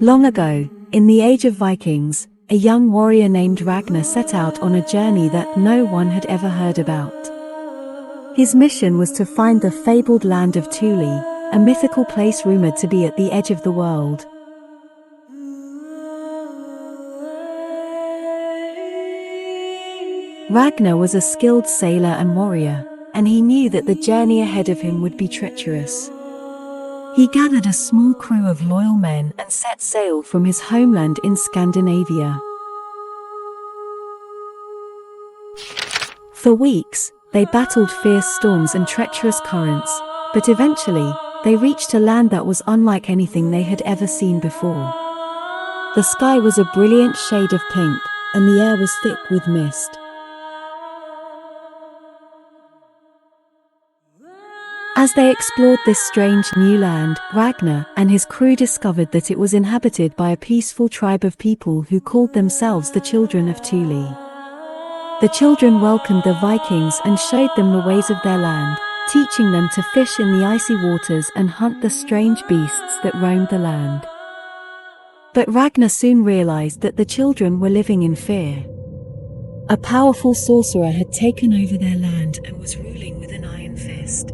Long ago, in the age of Vikings, a young warrior named Ragnar set out on a journey that no one had ever heard about. His mission was to find the fabled land of Thule, a mythical place rumored to be at the edge of the world. Ragnar was a skilled sailor and warrior, and he knew that the journey ahead of him would be treacherous. He gathered a small crew of loyal men and set sail from his homeland in Scandinavia. For weeks, they battled fierce storms and treacherous currents, but eventually, they reached a land that was unlike anything they had ever seen before. The sky was a brilliant shade of pink, and the air was thick with mist. As they explored this strange new land, Ragnar and his crew discovered that it was inhabited by a peaceful tribe of people who called themselves the Children of Thule. The children welcomed the Vikings and showed them the ways of their land, teaching them to fish in the icy waters and hunt the strange beasts that roamed the land. But Ragnar soon realized that the children were living in fear. A powerful sorcerer had taken over their land and was ruling with an iron fist.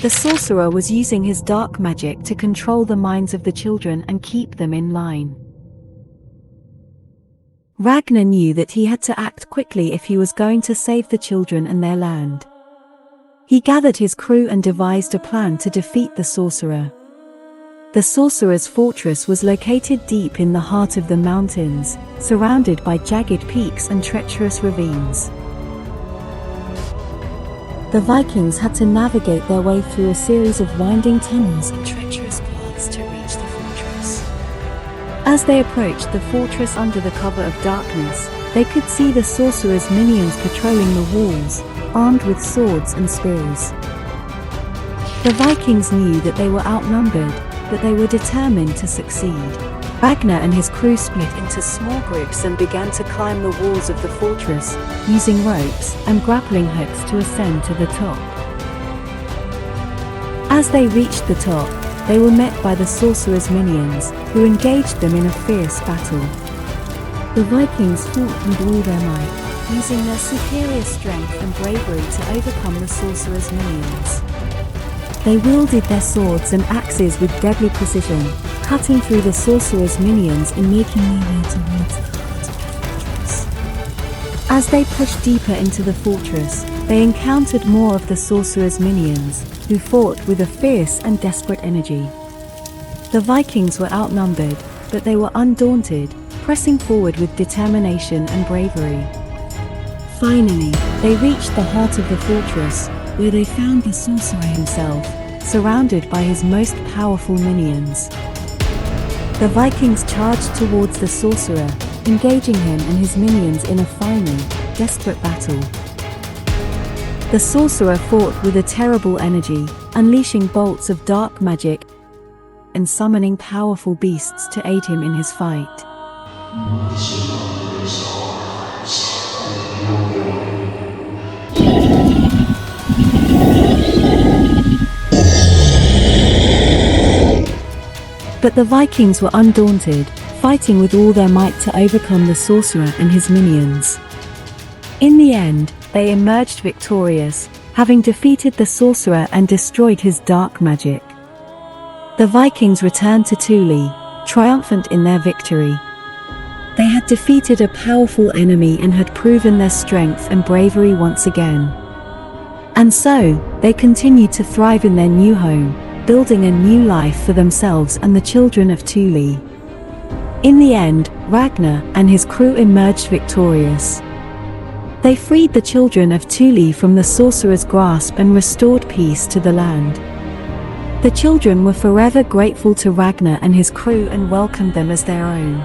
The sorcerer was using his dark magic to control the minds of the children and keep them in line. Ragnar knew that he had to act quickly if he was going to save the children and their land. He gathered his crew and devised a plan to defeat the sorcerer. The sorcerer's fortress was located deep in the heart of the mountains, surrounded by jagged peaks and treacherous ravines. The Vikings had to navigate their way through a series of winding tunnels and treacherous paths to reach the fortress. As they approached the fortress under the cover of darkness, they could see the sorcerer's minions patrolling the walls, armed with swords and spears. The Vikings knew that they were outnumbered, but they were determined to succeed. Ragnar and his crew split into small groups and began to climb the walls of the fortress, using ropes and grappling hooks to ascend to the top. As they reached the top, they were met by the sorcerer's minions, who engaged them in a fierce battle. The Vikings fought with all their might, using their superior strength and bravery to overcome the sorcerer's minions. They wielded their swords and axes with deadly precision, cutting through the sorcerer's minions and making their way towards the heart of the fortress. As they pushed deeper into the fortress, they encountered more of the sorcerer's minions, who fought with a fierce and desperate energy. The Vikings were outnumbered, but they were undaunted, pressing forward with determination and bravery. Finally, they reached the heart of the fortress, where they found the sorcerer himself, surrounded by his most powerful minions. The Vikings charged towards the sorcerer, engaging him and his minions in a final, desperate battle. The sorcerer fought with a terrible energy, unleashing bolts of dark magic and summoning powerful beasts to aid him in his fight. But the Vikings were undaunted, fighting with all their might to overcome the sorcerer and his minions. In the end, they emerged victorious, having defeated the sorcerer and destroyed his dark magic. The Vikings returned to Thule, triumphant in their victory. They had defeated a powerful enemy and had proven their strength and bravery once again. And so, they continued to thrive in their new home, building a new life for themselves and the children of Thule. In the end, Ragnar and his crew emerged victorious. They freed the children of Thule from the sorcerer's grasp and restored peace to the land. The children were forever grateful to Ragnar and his crew and welcomed them as their own.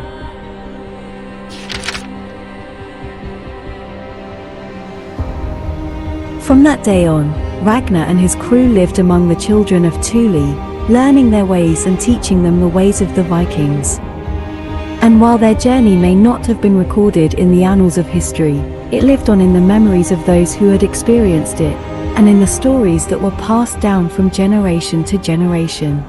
From that day on, Ragnar and his crew lived among the children of Thule, learning their ways and teaching them the ways of the Vikings. And while their journey may not have been recorded in the annals of history, it lived on in the memories of those who had experienced it, and in the stories that were passed down from generation to generation.